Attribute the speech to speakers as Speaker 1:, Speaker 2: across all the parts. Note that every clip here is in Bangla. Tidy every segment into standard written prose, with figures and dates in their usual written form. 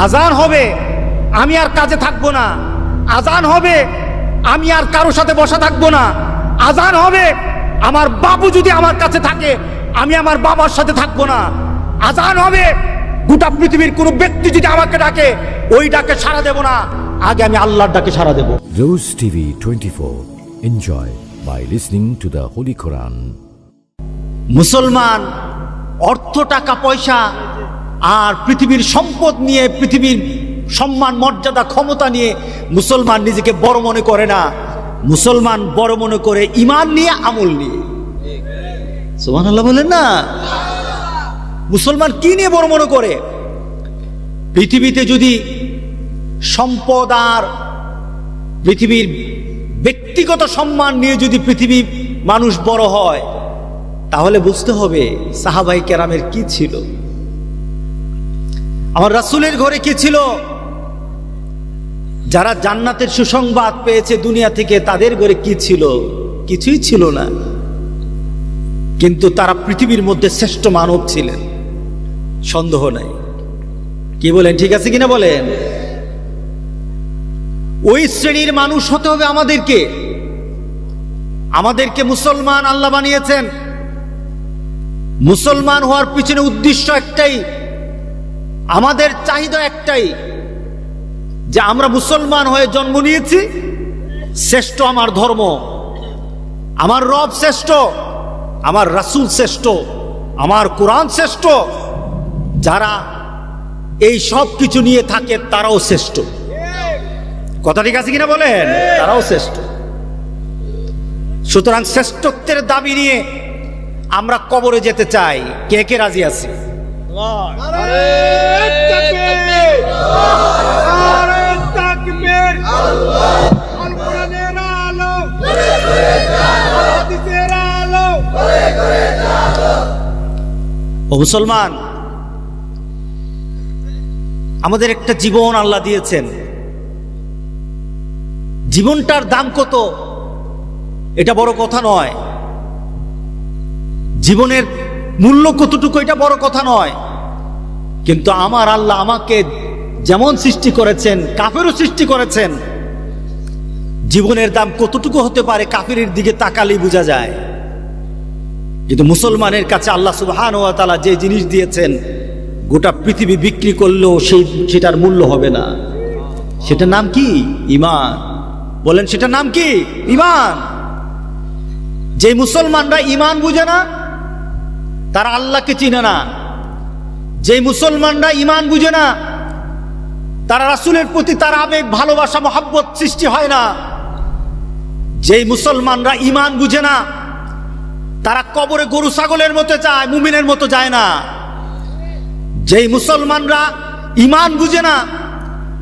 Speaker 1: আজান হবে, আমি আর কাজে থাকবো না। আজান হবে, আমি আর কারোর সাথে বসা থাকবো না। আজান হবে, আমার বাবু যদি আমার কাছে থাকে, আমি আমার বাবার সাথে থাকবো না। আজান হবে, গোটা পৃথিবীর কোনো ব্যক্তি যদি আমাকে ডাকে, ওই ডাকে সাড়া দেব না, আগে আমি আল্লাহর ডাকে সাড়া দেব।
Speaker 2: Rose TV 24. Enjoy by listening to the Holy Quran.
Speaker 1: মুসলমান অর্থ, টাকা পয়সা আর পৃথিবীর সম্পদ নিয়ে, পৃথিবীর সম্মান, মর্যাদা, ক্ষমতা নিয়ে মুসলমান নিজেকে বড় মনে করে না। মুসলমান বড় মনে করে ঈমান নিয়ে, আমল নিয়ে। সুবহানাল্লাহ বলেন না? মুসলমান কি নিয়ে বড় মনে করে? পৃথিবীতে যদি সম্পদ আর পৃথিবীর ব্যক্তিগত সম্মান নিয়ে যদি পৃথিবী মানুষ বড় হয়, তাহলে বুঝতে হবে সাহাবায়ে কেরামের কি ছিল, আমার রাসূলের ঘরে কি ছিল। যারা জান্নাতের সুসংবাদ পেয়েছে দুনিয়া থেকে, তাদের ঘরে কি ছিল? কিছুই ছিল না। কিন্তু তারা পৃথিবীর মধ্যে শ্রেষ্ঠ মানব ছিলেন, সন্দেহ নাই। কি বলেন, ঠিক আছে কিনা বলেন? ওই শ্রেণীর মানুষ হতে হবে আমাদেরকে। আমাদেরকে মুসলমান আল্লাহ বানিয়েছেন। মুসলমান হওয়ার পিছনে উদ্দেশ্য একটাই, আমাদের চাহিদা একটাই, যে আমরা মুসলমান হয়ে জন্ম নিয়েছি, শ্রেষ্ঠ আমার ধর্ম, আমার রব শ্রেষ্ঠ, আমার রাসূল শ্রেষ্ঠ, আমার কোরআন শ্রেষ্ঠ। যারা এই সব কিছু নিয়ে থাকে তারাও শ্রেষ্ঠ। কথা ঠিক আছে কিনা বলেন? তারাও শ্রেষ্ঠ। সুতরাং শ্রেষ্ঠত্বের দাবি নিয়ে আমরা কবরে যেতে চাই। কে কে রাজি আছে? ও মুসলমান, আমাদের একটা জীবন আল্লাহ দিয়েছেন। জীবনটার দাম কত এটা বড় কথা নয়, জীবনের মূল্য কতটুকু এটা বড় কথা নয়। কিন্তু আমার আল্লাহ আমাকে যেমন সৃষ্টি করেছেন, কাফেরও সৃষ্টি করেছেন। জীবনের দাম কতটুকু হতে পারে কাফেরের দিকে তাকালেই বোঝা যায়। কিন্তু মুসলমানের কাছে আল্লাহ সুবহানাহু ওয়া তাআলা যে জিনিস দিয়েছেন, গোটা পৃথিবী বিক্রি করলেও সেটার মূল্য হবে না। সেটার নাম কি? ঈমান। বলেন, সেটার নাম কি? ঈমান। যে মুসলমানরা ঈমান বুঝে না, তারা আল্লাহকে চিনে না। যে মুসলমানরা ঈমান বুঝে না, তারা রাসূলের প্রতি তার আবেগ, ভালোবাসা, মহব্বত সৃষ্টি হয় না। যে মুসলমানরা ঈমান বুঝে না, তারা কবরে গরু ছাগলের মতো যায়, মুমিনের মতো যায় না। যেই মুসলমানরা ঈমান বুঝে না,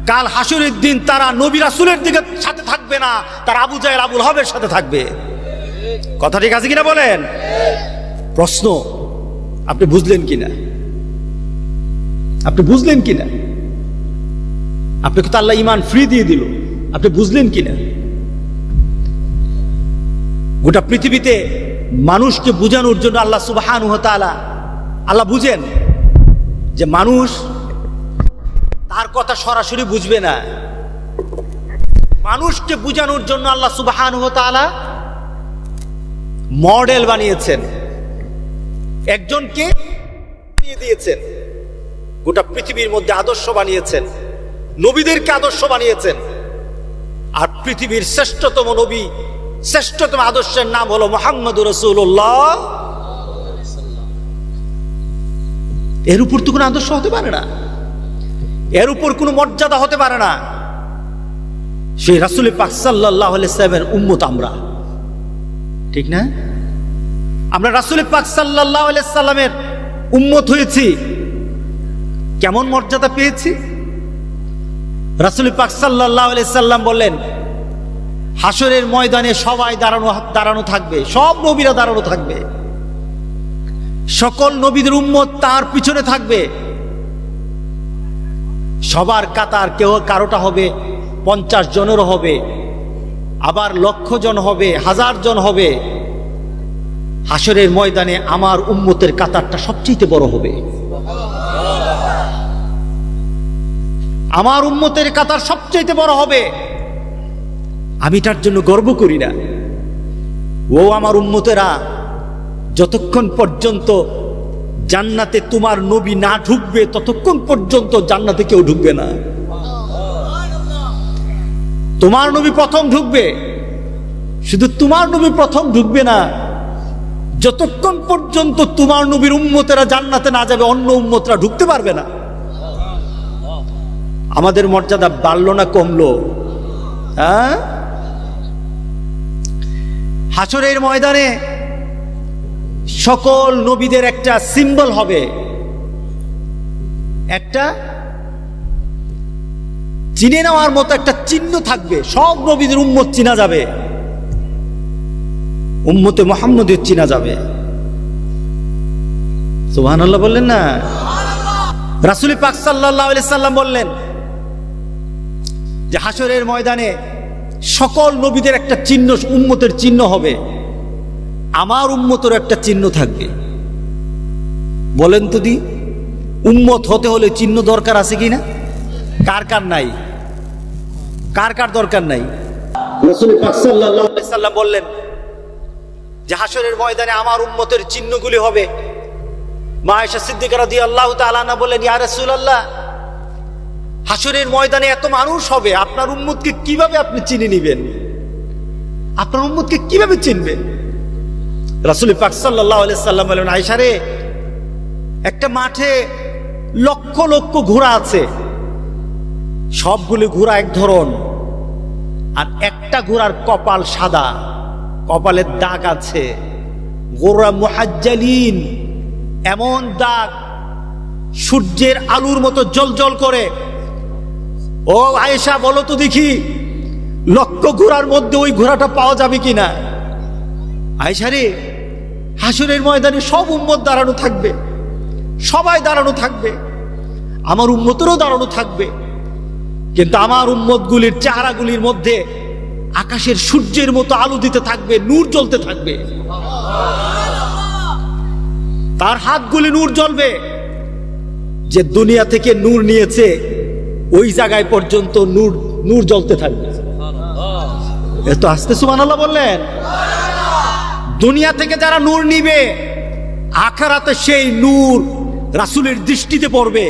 Speaker 1: কাল হাসরের দিন তারা নবী রাসূলের দিকে সাথে থাকবে না, তারা আবু জাহেল, আবুল হাবের সাথে থাকবে। কথা ঠিক আছে কিনা বলেন? প্রশ্ন, আপনি বুঝলেন কিনা? আপনি বুঝলেন কিনা? আপনাকে তো আল্লাহ ঈমান ফ্রি দিয়ে দিল, আপনি বুঝলেন কিনা? গোটা পৃথিবীতে মানুষকে বুঝানোর জন্য আল্লাহ সুবহানাহু ওয়া তাআলা, আল্লাহ বুঝেন যে মানুষ তার কথা সরাসরি বুঝবে না। মানুষকে বুঝানোর জন্য আল্লাহ সুবহানাহু ওয়া তাআলা মডেল বানিয়েছেন, একজনকে বানিয়ে দিয়েছেন, গোটা পৃথিবীর মধ্যে আদর্শ বানিয়েছেন, নবীদেরকে আদর্শ বানিয়েছেন। আর পৃথিবীর শ্রেষ্ঠতম নবী, শ্রেষ্ঠতম আদর্শের নাম হলো মুহাম্মদুর রাসূলুল্লাহ। এর উপর তো কোনো আদর্শ হতে পারে না, এর উপর কোনো মর্যাদা হতে পারে না। সেই রাসূল পাক সাল্লাল্লাহু আলাইহি ওয়াসাল্লামের উম্মত আমরা, ঠিক না? আমরা রাসূল পাক সাল্লাল্লাহু আলাইহি ওয়াসাল্লামের উম্মত হয়েছি, কেমন মর্যাদা পেয়েছি? রাসূল পাক সাল্লাল্লাহু আলাইহি ওয়াসাল্লাম বললেন, হাসরের ময়দানে সবাই দাঁড়ানো থাকবে, সব নবীরা দাঁড়ানো থাকবে, সকল নবীদের উম্মত তার পিছনে থাকবে। সবার কাতার, কেউ কারোটা হবে 50 জনেরও হবে, আবার 1,00,000 জন হবে, 1000 জন হবে। হাসরের ময়দানে আমার উম্মতের কাতারটা সবচেয়ে বড় হবে। আমার উম্মতের কাতার সবচেয়ে বড় হবে, আমি তার জন্য গর্ব করি না। ও আমার উম্মতেরা, যতক্ষণ পর্যন্ত জান্নাতে তোমার নবী না ঢুকবে ততক্ষণ পর্যন্ত জান্নাতে কেউ ঢুকবে না। তোমার নবী প্রথম ঢুকবে, শুধু তোমার নবী প্রথম ঢুকবে না, যতক্ষণ পর্যন্ত তোমার নবীর উম্মতেরা জান্নাতে না যাবে অন্য উম্মতরা ঢুকতে পারবে না। আমাদের মর্যাদা বাড়লো না কমলো? হ্যাঁ, হাসরের ময়দানে সকল নবীদের একটা সিম্বল হবে, একটা চিনে নেওয়ার মতো একটা চিহ্ন থাকবে। সব নবীদের উম্মত চিনা যাবে, উম্মতে মুহাম্মদের চিনা যাবে। সুবহানাল্লাহ বললেন না? রাসূল পাক সাল্লাল্লাহু আলাইহি সাল্লাম বললেন যে হাসরের ময়দানে সকল নবীদের একটা চিহ্ন, উম্মতের চিহ্ন হবে, আমার উম্মতের একটা চিহ্ন থাকবে। বলেন তো দি, উম্মত হতে হলে চিহ্ন দরকার আছে কিনা? কার কার নাই? কার কার দরকার নাই? রাসূল পাক সাল্লাল্লাহু আলাইহি সাল্লাম বললেন যে হাসরের ময়দানে আমার উম্মতের চিহ্নগুলি হবে। মা আয়েশা সিদ্দিকা রাদিয়াল্লাহু তাআলা আনহা বললেন, ইয়া রাসূলুল্লাহ, হাসরের ময়দানে এত মানুষ হবে, আপনার উম্মতকে কিভাবে আপনি চিনে নেবেন? আপনার উম্মতকে কিভাবে চিনবেন? রাসূল পাক সাল্লাল্লাহু আলাইহি সাল্লাম বললেন, আয়েশা রে, একটা মাঠে লক্ষ লক্ষ ঘোড়া আছে, সবগুলো ঘোড়া এক ধরন, আর একটা ঘোড়ার কপাল সাদা, কপালের দাগ আছে, গোরা মুহাজ্জালিন, এমন দাগ সূর্যের আলোর মতো জ্বলজ্বল করে। ও আয়েশা, বলো তো দেখি, লক্ষ ঘোড়ার মধ্যে ওই ঘোড়াটা পাওয়া যাবে কিনা? আয়েশা রে, হাসরের ময়দানে সব উম্মত দাঁড়ানো থাকবে, সবাই দাঁড়ানো থাকবে, আমার উম্মতেরও দাঁড়ানো থাকবে, কিন্তু আমার উম্মতগুলির চেহারাগুলির মধ্যে আকাশের সূর্যের মতো আলো দিতে থাকবে, নূর জ্বলতে থাকবে, তার হাতগুলি নূর জ্বলবে। যে দুনিয়া থেকে নূর নিয়েছে ওই জায়গায় পর্যন্ত নূর নূর জ্বলতে থাকবে। এত আস্তে সুবহানাল্লাহ বললেন? দুনিয়া থেকে যারা নূর নিবে, আখিরাতে সেই নূর রাসূলের দৃষ্টিতে পড়বে।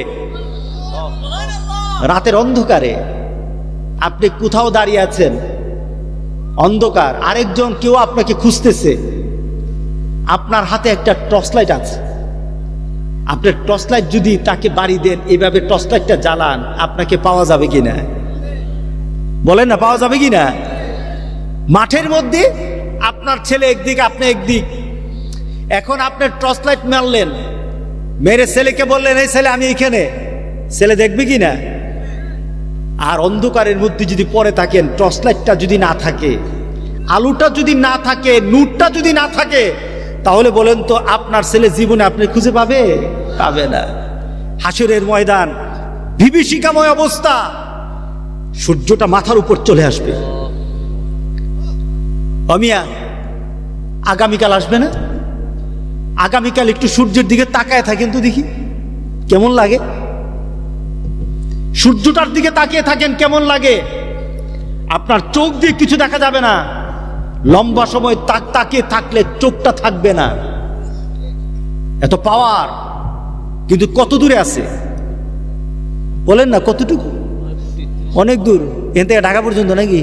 Speaker 1: রাতের অন্ধকারে আপনি কোথাও দাঁড়িয়ে আছেন, অন্ধকার, আরেকজন কেউ আপনাকে খুঁজতেছে, আপনার হাতে একটা টর্চ লাইট আছে, আপনার টর্চ লাইট যদি তাকে বাড়ি দেন, এভাবে টর্চ লাইটটা জ্বালান, আপনাকে পাওয়া যাবে কিনা? বলেন না, পাওয়া যাবে কিনা? মাঠের মধ্যে আপনার ছেলে একদিক, আপনি একদিক, এখন আপনার টর্চ লাইট মারলেন, মেরে ছেলেকে বললেন, এই ছেলে আমি এখানে, ছেলে দেখবে কিনা? আর অন্ধকারের মধ্যে যদি পড়ে থাকেন, টর্চ লাইটটা যদি না থাকে, আলোটা যদি না থাকে, নূরটা যদি না থাকে, তাহলে বলেন তো আপনার ছেলে জীবনে আপনি খুঁজে পাবে? পাবে না। হাসরের ময়দান বিভীষিকাময় অবস্থা, সূর্যটা মাথার উপর চলে আসবে। অমিয়া, আগামীকাল আসবে না? আগামীকাল একটু সূর্যের দিকে তাকায় থাকেন তো দেখি কেমন লাগে। সূর্যটার দিকে তাকিয়ে থাকেন, কেমন লাগে? আপনার চোখ দিয়ে কিছু দেখা যাবে না, লম্বা সময় তাকিয়ে থাকলে চোখটা থাকবে না, এত পাওয়ার। কিন্তু কত দূরে আছে বলেন না? কতটুকু? অনেক দূর, এখান থেকে ঢাকা পর্যন্ত নাকি?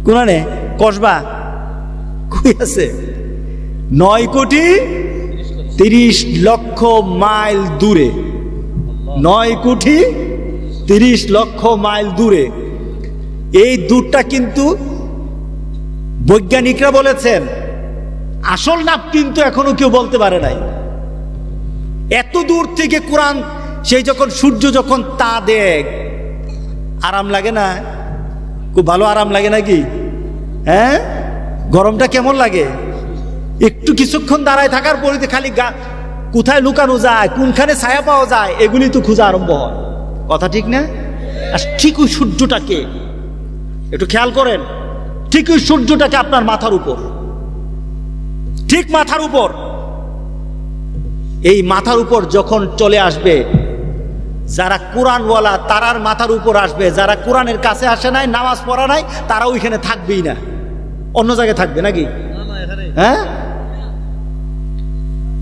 Speaker 1: কোনানে কসবা কই আছে? 9,30,00,000 মাইল দূরে, 9,30,00,000 মাইল দূরে। এই দূরটা কিন্তু বৈজ্ঞানিকরা বলেছেন, আসল নাপ কিন্তু এখনো কেউ বলতে পারে নাই। এত দূর থেকে কোরআন, সেই যখন সূর্য যখন তা দেখ, আরাম লাগে না? খুব ভালো আরাম লাগে নাকি? হ্যাঁ, গরমটা কেমন লাগে? একটু কিছুক্ষণ দাঁড়ায় থাকার পরে খালি কোথায় লুকানো যায়, কোনখানে ছায়া পাওয়া যায়, এগুলি তো খোঁজা আরম্ভ হয়। কথা ঠিক না? আর ঠিক ওই সূর্যটাকে একটু খেয়াল করেন, ঠিক ওই সূর্যটাকে আপনার মাথার উপর, ঠিক মাথার উপর, এই মাথার উপর যখন চলে আসবে, যারা কোরআনওয়ালা তারার মাথার উপর আসবে, যারা কোরআনের কাছে আসে নাই, নামাজ পড়া নাই, তারা ওইখানে থাকবেই না, অন্য জায়গায় থাকবে নাকি? হ্যাঁ,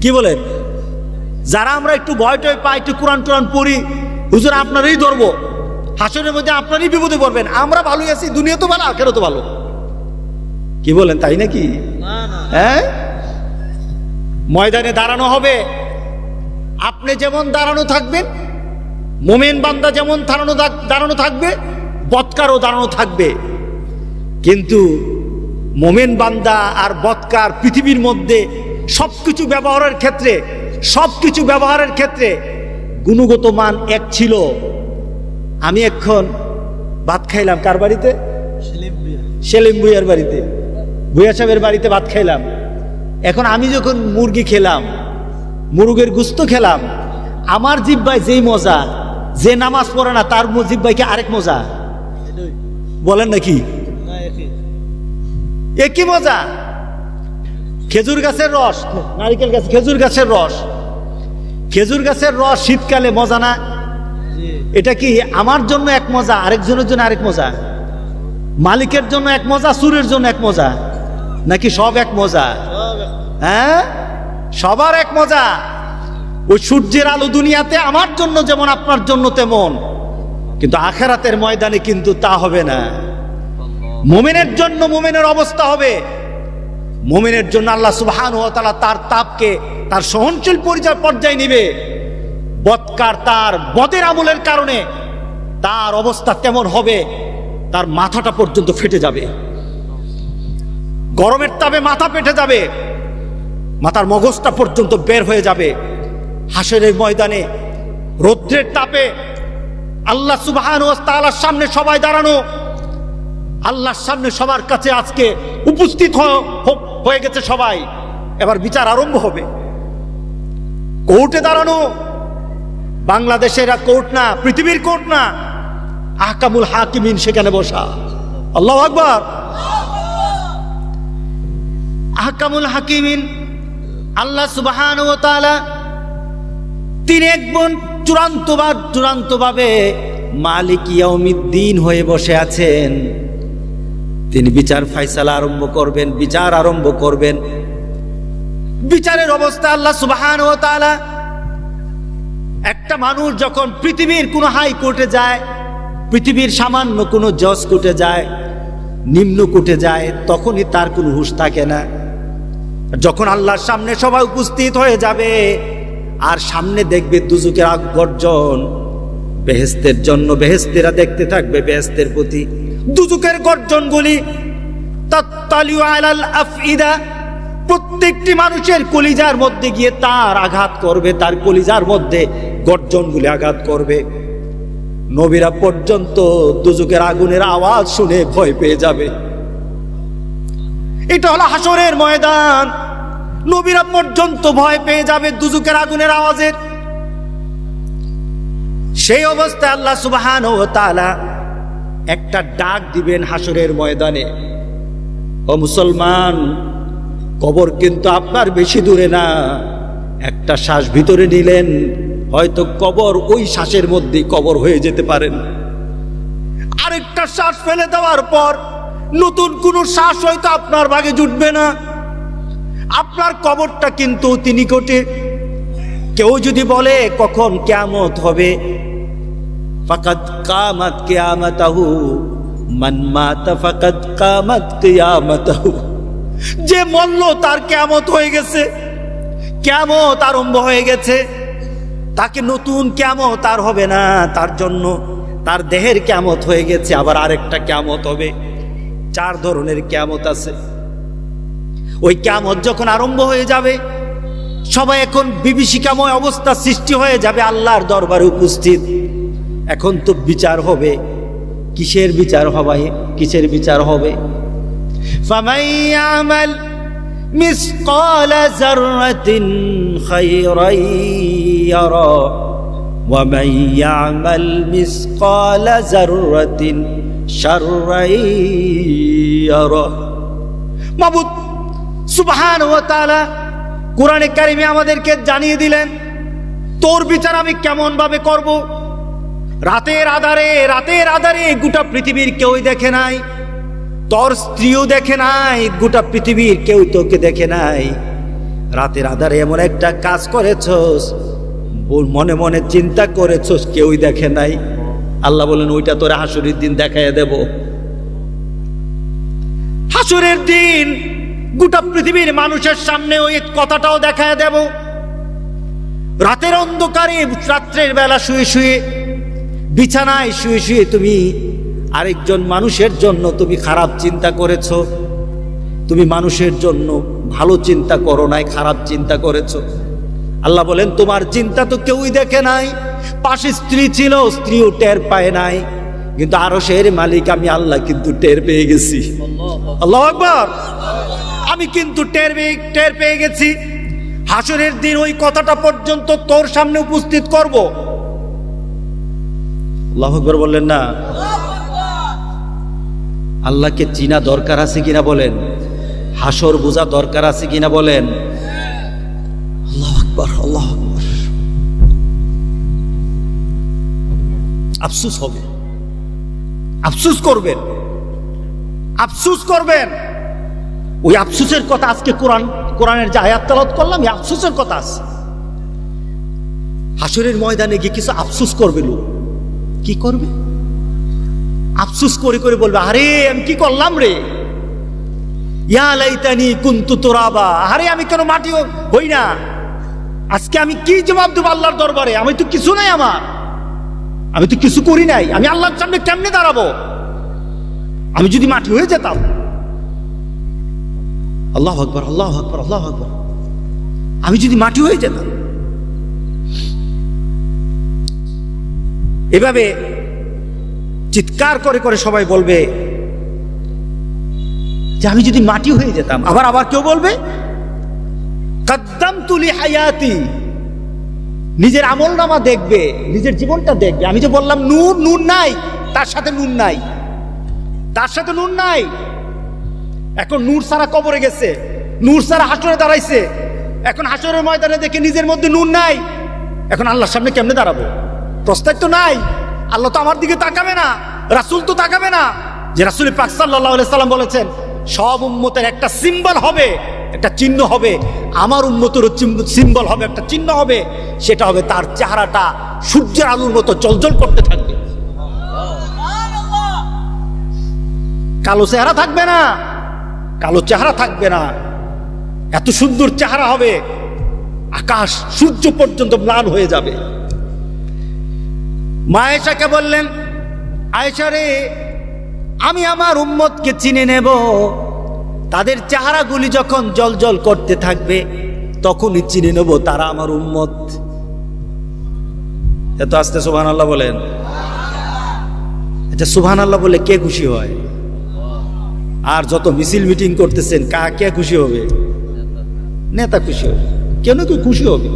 Speaker 1: কি বলেন? যারা আমরা একটু ভয় টয় পাই, একটু কোরআন টোরআন পড়ি, হুজুর আপনারই ধরবো, হাসরের মধ্যে আপনারই বিপদে পড়বেন, আমরা ভালোই আছি, দুনিয়া তো ভালো, আখেরাত তো ভালো। কি বলেন, তাই নাকি? হ্যাঁ, ময়দানে দাঁড়ানো হবে, আপনি যেমন দাঁড়ানো থাকবেন, মোমেন বান্দা যেমন দাঁড়ানো থাকবে, বদকারও দাঁড়ানো থাকবে। কিন্তু মোমেন বান্দা আর বদকার পৃথিবীর মধ্যে সবকিছু ব্যবহারের ক্ষেত্রে গুণগত মান এক ছিল। আমি এখন ভাত খাইলাম কার বাড়িতে? সেলিম ভুইয়ার বাড়িতে, ভুইয়া সাহেবের বাড়িতে ভাত খাইলাম। এখন আমি যখন মুরগি খেলাম, মুরগের গুস্ত খেলাম, আমার জিহ্বায় যেই মজা, যে নামাজ পড়ে না তার জিহ্বায় কি আরেক মজা? বলেন নাকি? একই মজা। খেজুর গাছের রস, নারিকেল গাছ, খেজুর গাছের রস শীতকালে মজা না? এটা কি আমার জন্য এক মজা, আরেকজনের জন্য আরেক মজা? মালিকের জন্য এক মজা, সুরের জন্য এক মজা, নাকি সব এক মজা? হ্যাঁ, সবার এক মজা। ওই সূর্যের আলো দুনিয়াতে আমার জন্য যেমন আপনার জন্য তেমন, কিন্তু আখেরাতের ময়দানে কিন্তু তা হবে না। মুমিনের জন্য মুমিনের অবস্থা হবে, মুমিনের জন্য আল্লাহ সুবহানাহু ওয়া তাআলা তার তাপকে তার সহনশীল পর্যায়ে নিবে। বদকার তার বদের আমলের কারণে তার অবস্থা তেমন হবে, তার মাথাটা পর্যন্ত ফেটে যাবে, গরমের তাপে মাথা ফেটে যাবে, মাথার মগজটা পর্যন্ত বের হয়ে যাবে। হাসরের ময়দানে রৌদ্রের তাপে আল্লাহ সুবহানাহু ওয়া তাআলার সামনে সবাই দাঁড়ানো, আল্লাহর সামনে সবার কাছে আজকে উপস্থিত হয়ে গেছে সবাই। এবার বিচার আরম্ভ হবে। কোর্টে দাঁড়ানো, বাংলাদেশের কোর্ট না, পৃথিবীর কোর্ট না, আহকামুল হাকিমিন সেখানে বসা। আল্লাহু আকবার। আহকামুল হাকিমিন আল্লাহ সুবহানাহু ওয়া তাআলা তিনি একজন চূড়ান্তভাবে মালিক ইয়াউমিদ্দিন হয়ে বসে আছেন। তিনি বিচার ফায়সালা আরম্ভ করবেন, বিচার আরম্ভ করবেন। বিচারের অবস্থা আল্লাহ সুবহানাহু ওয়া তাআলা, একটা মানুষ যখন পৃথিবীর কোনো হাইকোর্টে যায়, পৃথিবীর সামান্য কোনো জজ কোর্টে যায়, নিম্ন কোর্টে যায়, তখনই তার কোনো হুঁশ থাকে না। যখন আল্লাহর সামনে সবাই উপস্থিত হয়ে যাবে আর সামনে দেখবে দুজকের আগ গর্জন, বেহেশতের জন্য বেহেশতেরা দেখতে থাকবে বেহেশতের প্রতি, দুজকের গর্জনগুলি তাত্তালিউ আলাল আফইদা, প্রত্যেকটি মানুষের কলিজার মধ্যে গিয়ে তার আঘাত করবে, তার কলিজার মধ্যে গর্জনগুলি আঘাত করবে। নবীরা পর্যন্ত দুজকের আগুনের আওয়াজ শুনে ভয় পেয়ে যাবে। এটা হলো হাসরের ময়দান। নবীরা পর্যন্ত ভয় পেয়ে যাবে দুজকের আগুনের আওয়াজের। সেই অবস্থায় আল্লাহ সুবহানাহু ওয়া তাআলা একটা ডাক দিবেন হাসরের ময়দানে, ও মুসলমান, কবর কিন্তু আপনার বেশি দূরে না, একটা শ্বাস ভিতরে নিলেন, হয়তো কবর ওই শ্বাসের মধ্যেই কবর হয়ে যেতে পারেন। আরেকটা শ্বাস ফেলে দেওয়ার পর নতুন কোন শ্বাস হয়তো আপনার ভাগে জুটবে না, আপনার কবরটা কিন্তু অতি নিকটে। কেউ যদি বলে কখন কিয়ামত হবে, ফাকাদ কামাত কিয়ামাতাহু, মান মাতা ফাকাদ কামাত কিয়ামাতাহু, যে মরল তার কিয়ামত হয়ে গেছে, কিয়ামত আরম্ভ হয়ে গেছে, তাকে নতুন কিয়ামত আর হবে না, তার জন্য তার দেহের কিয়ামত হয়ে গেছে, আবার আরেকটা কিয়ামত হবে। 4 ধরনের কিয়ামত আছে। ওই কিয়ামত যখন আরম্ভ হয়ে যাবে, সবাই এখন বিভীষিকাময় অবস্থা সৃষ্টি হয়ে যাবে আল্লাহর দরবারে উপস্থিত। এখন তো বিচার হবে। কিসের বিচার হবে? কিসের বিচার হবে? ফামান ইয়ামাল মিসকালা যাররাতিন খায়রান ইয়ারা ওয়া মান ইয়ামাল মিসকালা যাররাতিন শাররান ইয়ারা। মাবুদ সুবহানাহু ওয়া তাআলা কোরআনে কারিমে আমাদেরকে জানিয়ে দিলেন তোর বিচার আমি কেমন ভাবে করব। রাতের আধারে গোটা পৃথিবীর কেউই দেখে নাই, তোর স্ত্রীও দেখে নাই, গোটা পৃথিবীর কেউ তোকে দেখে নাই। রাতের আধারে এমন একটা কাজ করেছস, মনে মনে চিন্তা করেছস, কেউই দেখে নাই। আল্লাহ বলেন ওইটা তোরে হাসরের দিন দেখাইয়া দেব। হাসরের দিন গোটা পৃথিবীর মানুষের সামনে ওই কথাটাও দেখাইয়া দেব। রাতের অন্ধকারে, রাত্রের বেলা শুয়ে শুয়ে, বিছানায় শুয়ে শুয়ে তুমি আরেকজন মানুষের জন্য তুমি খারাপ চিন্তা করেছো। তুমি মানুষের জন্য ভালো চিন্তা করো নাই, খারাপ চিন্তা করেছো। আল্লাহ বলেন তোমার চিন্তা তো কেউই দেখে নাই। পাশে স্ত্রী ছিল, স্ত্রীও টের পায় নাই, কিন্তু আরশের মালিক আমি আল্লাহ কিন্তু টের পেয়ে গেছি। আল্লাহু আকবার। আমি কিন্তু টের পেয়ে গেছি। হাসরের দিন ওই কথাটা পর্যন্ত তোর সামনে উপস্থিত করব। আল্লাহু আকবার বললেন না? আল্লাহকে চিনা দরকার আছে কিনা বলেন? হাসর বোঝা দরকার আছে কিনা বলেন? আল্লাহু আকবার, আল্লাহু আকবার। আফসোস হবে, আফসোস করবেন, আফসোস করবেন। ওই আফসোসের কথা আজকে কোরআনের যে আয়াত তেলাওয়াত করলাম, এই আফসোসের কথা আছে। হাসরের ময়দানে গিয়ে কিছু আফসোস করবে লোক। কি করবে? আফসোস করে করে বলবে, আরে আমি কি করলাম রে, ইয়া লাইতানি কুনতু তুরাবা, আরে আমি কেন মাটি হই না। আজকে আমি কি জবাব দেব আল্লাহর দরবারে? আমি তো কিছু নাই, আমি তো কিছু করি নাই। আমি আল্লাহর সামনে কেমনে দাঁড়াবো? আমি যদি মাটি হয়ে যেতাম। আল্লাহু আকবার, আল্লাহু আকবার, আল্লাহু আকবার। আমি যদি মাটি হয়ে যেতাম। এভাবে চিৎকার করে করে সবাই বলবে যে আমি যদি মাটি হয়ে যেতাম। আবার কেউ বলবে কাদ্দামতু লি হায়াতি, নিজের আমলনামা দেখবে, নিজের জীবনটা দেখবে। আমি যে বললাম নূর নাই, তার সাথে নূর নাই, তার সাথে নূর নাই। এখন নূর সারা কবরে গেছে, নূর সারা হাসরে দাঁড়াইছে। এখন হাসরের ময়দানে দেখে নিজের মধ্যে নূর নাই। এখন আল্লাহর সামনে কেমনে দাঁড়াবো? প্রস্তাব তো নাই। আল্লাহ তো আমার দিকে তাকাবে না, রাসূল তো তাকাবে না। যে রাসূল পাক সাল্লাল্লাহু আলাইহি সাল্লাম বলেছেন সব উম্মতের একটা সিম্বল হবে, একটা চিহ্ন হবে। আমার উম্মতেরও সিম্বল হবে, একটা চিহ্ন হবে। সেটা হবে তার চেহারাটা সূর্যের আলোর মতো জ্বলজ্বল করতে থাকবে। কালো চেহারা থাকবে না, কালো চেহারা থাকবে না। এত সুন্দর চেহারা হবে, আকাশ সূর্য পর্যন্ত ম্লান হয়ে যাবে। মা আয়েশাকে বললেন, আয়েশা রে, আমি আমার উম্মতকে চিনে নেব। তাদের চেহারাগুলি যখন জ্বলজ্বল করতে থাকবে তখনই চিনে নেব তারা আমার উম্মত। এত আস্তে সুবহানাল্লাহ বলেন। এটা সুবহানাল্লাহ বলে কে খুশি হয়? আর যত মিছিল মিটিং করতেছেন, কে খুশি হবে? নেতা খুশি হবে, কেন কেউ খুশি হবে।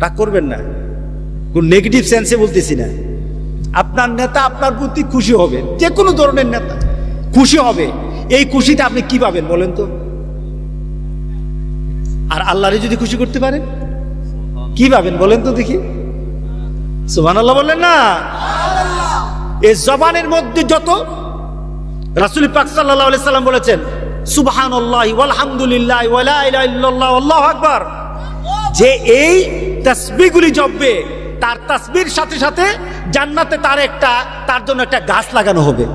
Speaker 1: রাগ করবেন না, কোন নেগেটিভ সেন্সে বলতেছি না। আপনার নেতা আপনার প্রতি খুশি হবে, যে কোনো ধরনের নেতা খুশি হবে। এই খুশিটা আপনি কি পাবেন বলেন তো? আর আল্লাহরে যদি খুশি করতে পারেন কি পাবেন বলেন তো দেখি? সুবহানাল্লাহ বললেন না? এই জবানের মধ্যে যত, রাসূল পাক সাল্লাল্লাহু আলাইহি সাল্লাম বলেছেন সুবহানাল্লাহি ওয়ালহামদুলিল্লাহ ওয়া লা ইলাহা ইল্লাল্লাহ আল্লাহু আকবার, যে এই তাসবিহগুলি জপবে তার তাসবিহর সাথে সাথে জান্নাতে তার জন্য একটা গাছ লাগানো হবে।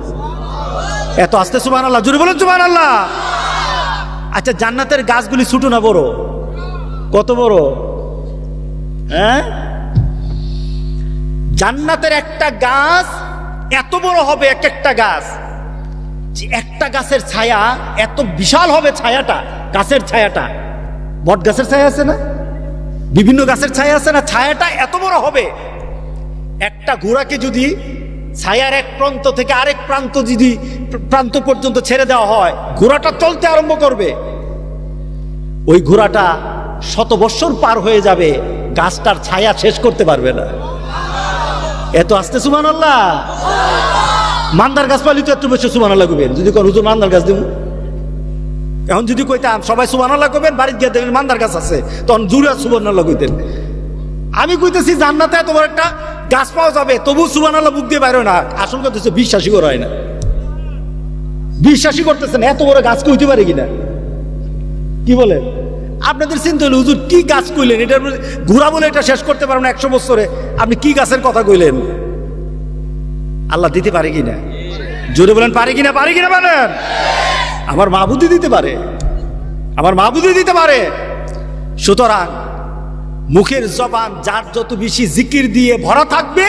Speaker 1: এত আস্তে সুবহানাল্লাহ, জোরে বলেন সুবহানাল্লাহ। আচ্ছা, জান্নাতের গাছগুলি ছোট না বড়? কত বড়? হ্যাঁ, জান্নাতের একটা গাছ এত বড় হবে, একটা গাছ, যে একটা গাছের ছায়া এত বিশাল হবে। ছায়াটা, গাছের ছায়াটা, বট গাছের ছায়া আছে না, বিভিন্ন গাছের ছায়া আছে না, ছায়াটা এত বড় হবে। একটা ঘোড়াকে যদি ছায়ার এক প্রান্ত থেকে আরেক প্রান্ত পর্যন্ত ছেড়ে দেওয়া হয়, ঘোড়াটা চলতে আরম্ভ করবে। ওই ঘোড়াটা 100 বৎসর পার হয়ে যাবে, গাছটার ছায়া শেষ করতে পারবে না। এত আস্তে সুবহানাল্লাহ। মান্দার গাছ পালি তো একটু বেশি সুবহানাল্লাহ কইবেন। যদি কোন হুজুর মান্দার গাছ দিব, এখন যদি কইতাম সবাই সুবহানাল্লাহ কইবেন, বাড়িতে গিয়ে দেখবেন মান্দার গাছ আছে, তখন জুড়ে সুবহানাল্লাহ কইতেন। আমি কইতেছি জান্নাতে এত বড় একটা গাছ পাওয়া যাবে, তবু সুবহানাল্লাহ মুখ দিয়ে বাইরে না। আসল কথা হচ্ছে বিশ্বাসই করা হয় না, বিশ্বাসই করতেছেন এত বড় গাছ কইতে পারে কিনা। কি বলেন? আপনাদের চিন্তা হলো হুজুর কি গাছ কইলেন, এটা ঘোরা বলে এটা শেষ করতে পারবেন না 100 বছরে, আপনি কি গাছের কথা কইলেন? আল্লাহ দিতে পারে কিনা? জোরে বলেন পারে কিনা? পারে কিনা বলেন? আমার মাহবুদি দিতে পারে, আমার মাহবুদি দিতে পারে। সুতরাং মুখের জবান যার যত বেশি জিকির দিয়ে ভরা থাকবে,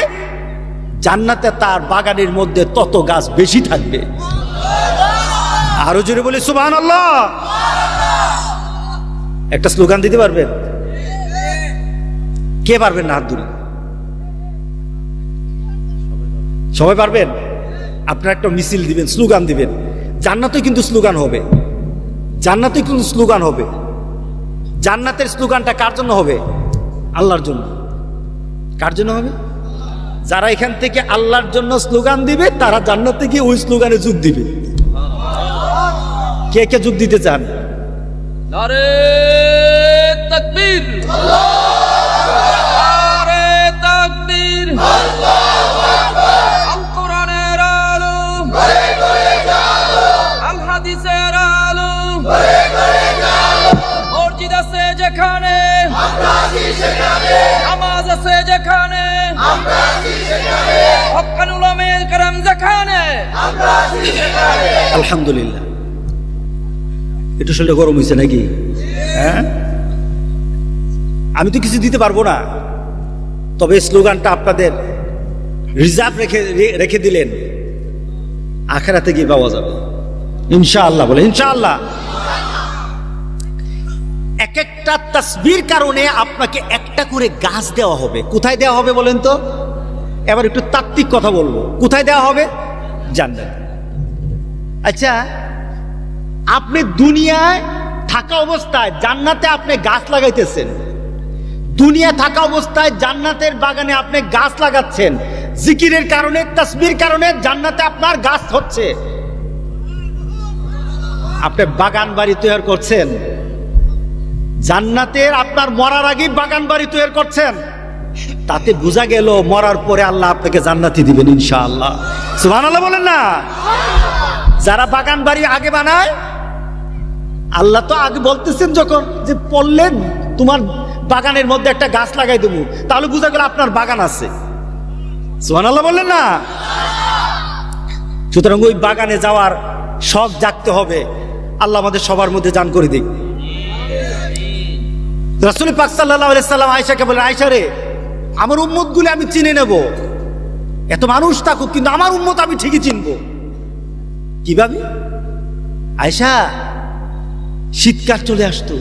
Speaker 1: জান্নাতে তার বাগানের মধ্যে তত গাছ বেশি থাকবে। আরো জোরে বলি সুবহানাল্লাহ। একটা স্লোগান দিতে পারবেন? কে পারবেন না? হাত তুলে। সবাই পারবেন? আপনারা একটা মিছিল দিবেন, স্লোগান দিবেন। জান্নাতে কিন্তু স্লোগান হবে, জান্নাতে কিন্তু স্লোগান হবে। জান্নাতের স্লোগানটা কার জন্য হবে? আল্লাহর জন্য। কার জন্য হবে? যারা এখান থেকে আল্লাহর জন্য স্লোগান দিবে তারা জান্নাতে গিয়ে ওই স্লোগানে যোগ দিবে। কে কে যোগ দিতে চান?
Speaker 3: নারে তাকবীর, নারে তাকবীর, আল কোরআনের আলো, আল হাদিসের আলো, মসজিদ আছে যেখানে, নামাজ আছে যেখানে, হক্কানি উলামায়ে কেরাম যেখানে,
Speaker 1: আলহামদুলিল্লাহ। একটু শরীরটা গরম হয়েছে নাকি? হ্যাঁ, আমি তো কিছু দিতে পারবো না, তবে স্লোগানটা আপনাদের রিজার্ভ রেখে দিলেন, আখিরাতে গিয়ে পাওয়া যাবে ইনশাআল্লাহ। বলে ইনশাআল্লাহ। এক একটা তাসবির কারণে আপনাকে একটা করে গাছ দেওয়া হবে। কোথায় দেওয়া হবে বলেন তো? এবার একটু তাত্ত্বিক কথা বলবো। কোথায় দেওয়া হবে? জান্নাতে। আচ্ছা, আপনি দুনিয়ায় থাকা অবস্থায় জান্নাতে আপনি গাছ লাগাইতেছেন, দুনিয়া থাকা অবস্থায় জান্নাতের বাগানে আপনি গাছ লাগাচ্ছেন, জিকিরের কারণে, তাসবির কারণে জান্নাতে আপনার গাছ হচ্ছে। আপনি বাগান বাড়ি তৈরি করছেন জান্নাতের, আপনার মরার আগে বাগান বাড়ি তৈরি করছেন, তাতে বোঝা গেল মরার পরে আল্লাহ আপনাকে জান্নাতি দিবেন ইনশাআল্লাহ। সুবহানাল্লাহ বলেন না? যারা বাগান বাড়ি আগে বানায়, আল্লাহ তো আগে বলতেছেন যখন যে পড়লেন তোমার বাগানের মধ্যে একটা গাছ লাগাই দেবো, তাহলে বোঝা গেল আপনার বাগান আছে। সুবহানাল্লাহ বললেন না? সুতরাং ওই বাগানে যাওয়ার শখ জাগতে হবে। আল্লাহ আমাদের সবার মধ্যে দান করে দিক। রাসূল পাক সাল্লাল্লাহু আলাইহি সাল্লাম আয়েশাকে বলেন, আয়েশা রে, আমার উম্মত গুলো আমি চিনে নেব, এত মানুষ থাকুক কিন্তু আমার উম্মত আমি ঠিকই চিনবো। কিভাবে? আয়েশা, শীতকাল চলে আসতো,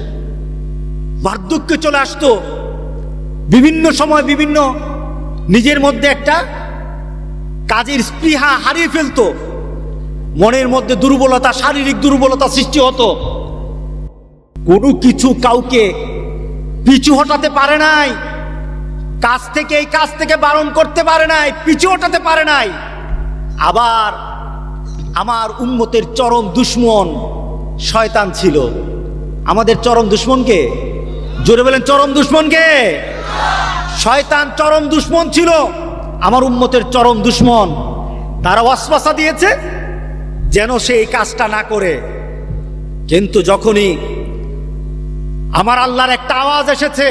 Speaker 1: বার্ধক্য চলে আসতো, বিভিন্ন সময় বিভিন্ন নিজের মধ্যে একটা কাজের স্পৃহা হারিয়ে ফেলতো, মনের মধ্যে দুর্বলতা, শারীরিক দুর্বলতা সৃষ্টি হতো। কোনো কিছু কাউকে পিছু হটাতে পারে নাই, কাজ থেকে এই কাজ থেকে বারণ করতে পারে নাই, পিছু হটাতে পারে নাই। আবার আমার উম্মতের চরম দুশমন শয়তান ছিল। আমাদের চরম দুশমনকে, জোরে বলেন চরম দুশমনকে? শয়তান চরম দুশমন ছিল, আমার উম্মতের চরম দুশমন। তারা ওয়াসওয়াসা দিয়েছে যেন সে এই কাজটা না করে। কিন্তু যখনই আমার আল্লাহর একটা আওয়াজ এসেছে,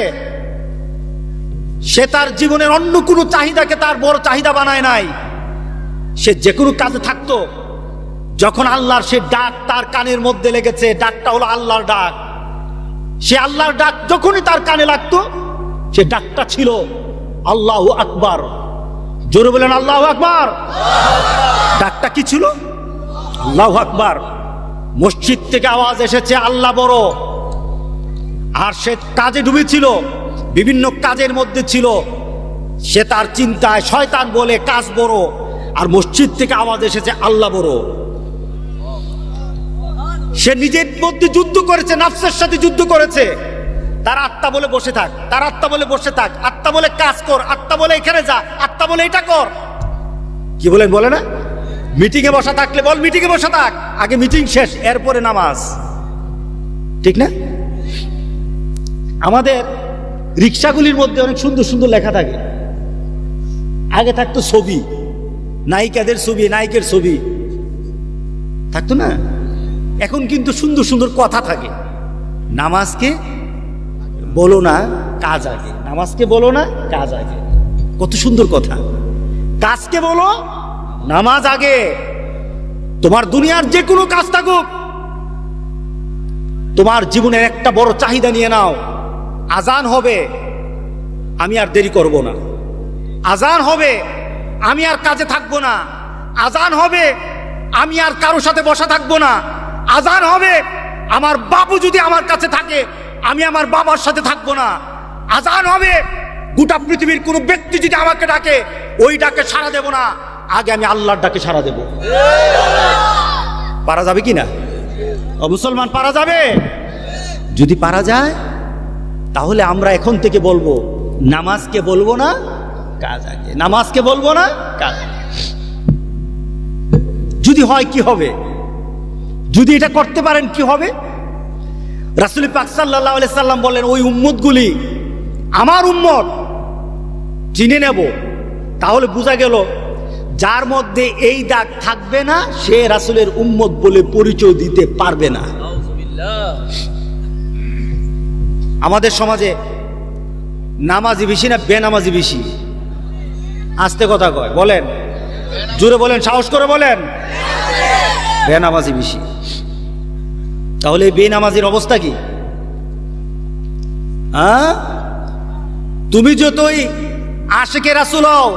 Speaker 1: সে তার জীবনের অন্য কোনো চাহিদাকে তার বড় চাহিদা বানায় নাই। সে যে কোনো কাজে থাকতো, যখন আল্লাহর সে ডাক তার কানের মধ্যে লেগেছে, ডাকটা হলো আল্লাহর ডাক, সে আল্লাহর ডাক যখনই তার কানে লাগতো, সে ডাকটা ছিল আল্লাহু আকবার। জোরে বলেন আল্লাহু আকবার। ডাকটা কি ছিল? আল্লাহু আকবার। মসজিদ থেকে আওয়াজ এসেছে আল্লাহ বড়, আর সে কাজে ডুবেছিল, বিভিন্ন কাজের মধ্যে ছিল, সে তার চিন্তায় শয়তান বলে কাজ বড়, আর মসজিদ থেকে আওয়াজ এসেছে আল্লাহ বড়। সে নিজের মধ্যে যুদ্ধ করেছে, নফসের সাথে যুদ্ধ করেছে। তার আত্মা বলে বসে থাক, তার আত্মা বলে বসে থাক, আত্মা বলে কাজ কর, আত্মা বলে এখানে যা, আত্মা বলে এটা কর। কি বলেন? বলে না? মিটিং এ বসা থাকলে বল মিটিং এ বসা থাক, আগে মিটিং শেষ, এরপরে নামাজ। ঠিক না? আমাদের রিক্সাগুলির মধ্যে অনেক সুন্দর সুন্দর লেখা থাকে, আগে থাকতো ছবি, নায়িকাদের ছবি, নায়িকের ছবি থাকতো না। এখন কিন্তু সুন্দর সুন্দর কথা থাকে। নামাজকে বলো না কাজ আগে, নামাজকে বলো না কাজ আগে, কত সুন্দর কথা। কাজকে বলো, নামাজ আগে। তোমার দুনিয়ার যে কোনো কাজ থাকুক, তোমার জীবনের একটা বড় চাহিদা নিয়ে নাও। আজান হবে, আমি আর দেরি করব না। আজান হবে, আমি আর কাজে থাকবো না। আজান হবে, আমি আর কারোর সাথে বসা থাকবো না। আজান হবে, আমার বাবু যদি আমার কাছে থাকে, আমি আমার বাবার সাথে থাকবো না। আজান হবে, গোটা পৃথিবীর কোনো ব্যক্তি যদি আমাকে ডাকে, ওই ডাকে সাড়া দেব না, আগে আমি আল্লাহর ডাকে সাড়া দেব। পারা যাবে কি না? ও মুসলমান, পারা যাবে? যদি পারা যায় তাহলে আমরা এখন থেকে বলবো, নামাজকে বলবো না কাজ আগে, নামাজকে বলবো না কাজ আগে। যদি হয় কি হবে? যদি এটা করতে পারেন কি হবে? রাসূল পাক সাল্লাল্লাহু আলাইহি সাল্লাম বলেন, ওই উম্মতগুলি আমার উম্মত চিনে নেব। তাহলে বোঝা গেল যার মধ্যে এই দাগ থাকবে না, সে রাসূলের উম্মত বলে পরিচয় দিতে পারবে না। আমাদের সমাজে নামাজি বেশি না বেনামাজি বেশি? আস্তে কথা কয়, বলেন, জোরে বলেন, সাহস করে বলেন। বেনামাজি বেশি। তাহলে এই বেনামাজির অবস্থা কি? তুমি যতই আশিকে রাসূল হও,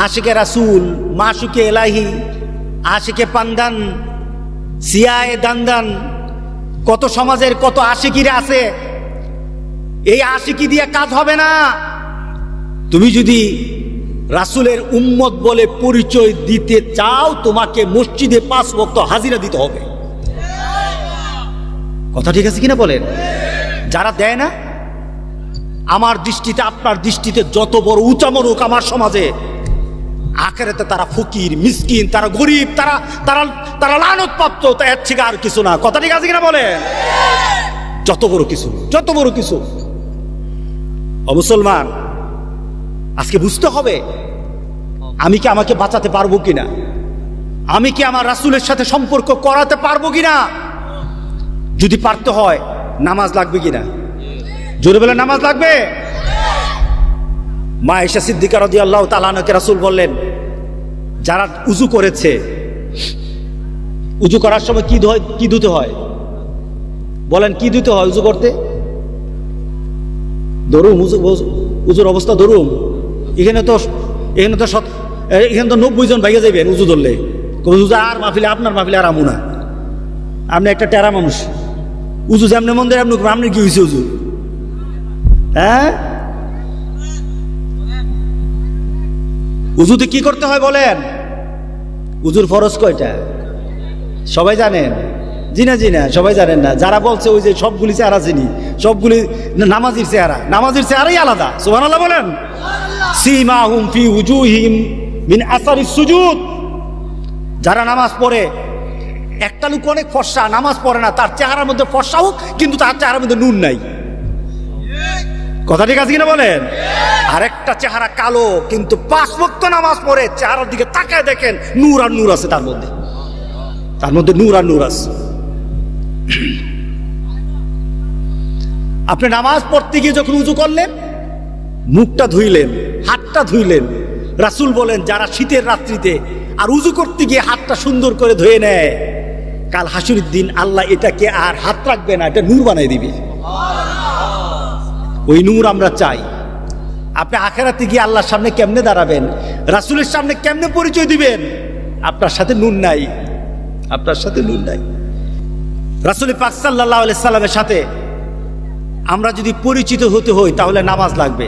Speaker 1: আশিকে রাসূল, মাশুকে এলাহি, আশিকে পান্দান, সিয়ায়ে দান্দান, কত সমাজের কত আশিকিরা আছে। এই আশিকি দিয়ে কাজ হবে না। তুমি যদি রাসূলের উম্মত বলে পরিচয় দিতে চাও, তোমাকে মসজিদে 5 ওয়াক্ত হাজিরা দিতে হবে। কথা ঠিক আছে কিনা বলেন? যারা দেয় না, আমার দৃষ্টিতে, আপনার দৃষ্টিতে যত বড় উঁচা মনুক আমার সমাজে, আখেরাতে তারা ফকির, মিসকিন, তারা গরিব, তারা তারা তারা লানত প্রাপ্ত, তা এর থেকে আর কিছু না। কথা ঠিক আছে কিনা বলেন? যত বড় কিছু, যত বড় কিছু। ও মুসলমান, আজকে বুঝতে হবে, আমি কি আমাকে বাঁচাতে পারবো কিনা, আমি কি আমার রাসূলের সাথে সম্পর্ক করাতে পারবো কিনা। যদি পারতে হয়, নামাজ লাগবে কিনা? জোরে বলে, নামাজ লাগবে। মা আয়েশা সিদ্দিকা রাদিয়াল্লাহু তাআলা আনহাকে রাসূল বললেন, যারা উযু করেছে, উযু করার সময় কি ধুতে হয়? বলেন, কি ধুতে হয় উযু করতে? ধরুন উযুর অবস্থা ধরুন, এখানে তো 90 জন ভাইয়া যাবেন উযু ধরলে। আর মাহফিলে, আপনার মাহফিলে আর আমু না। আপনি একটা টেরা মানুষ, উযু যেমনি মন দেয় আপনি কি হয়েছে উযু? হ্যাঁ, উযুতে কি করতে হয় বলেন? উযুর ফরজ কয়টা সবাই জানেন? জি না, সবাই জানেন না। যারা বলছে ওই যে সবগুলি চেহারা চিনি, সবগুলি নামাজির চেহারা, নামাজির চেহারাই আলাদা। সুবহানাল্লাহ বলেন। সীমাহুম ফি উজুহিম মিন আসারিস সুজুদ। যারা নামাজ পড়ে, একটা লোক অনেক ফর্সা, নামাজ পড়ে না, তার চেহারার মধ্যে ফর্সা হোক, কিন্তু তার চেহারার মধ্যে নূর নাই। কথা ঠিক আছে কিনা বলেন? আরেকটা চেহারা কালো, কিন্তু 5 ওয়াক্ত নামাজ পড়ে, চেহারার দিকে তাকায় দেখেন, নূর আর নূর আছে তার মধ্যে, তার মধ্যে নূর আর নূর আছে। আপনি নামাজ পড়তে গিয়ে যখন উযু করলেন, মুখটা ধুইলেন, হাতটা ধুইলেন, রাসূল বলেন, যারা শীতের রাত্রিতে আর উযু করতে গিয়ে হাতটা সুন্দর করে ধুয়ে নেয়, কাল হাসুরের দিন আল্লাহ এটাকে আর হাত রাখবে না, এটা নূর বানাই দিবে। ওই নূর আমরা চাই। আপনি আখিরাতে গিয়ে আল্লাহর সামনে কেমনে দাঁড়াবেন, রাসূলের সামনে কেমনে পরিচয় দিবেন? আপনার সাথে নূর নাই, আপনার সাথে নূর নাই। রাসূল পাক সাল্লাল্লাহু আলাইহি সাল্লামের সাথে আমরা যদি পরিচিত হতে হই, তাহলে নামাজ লাগবে।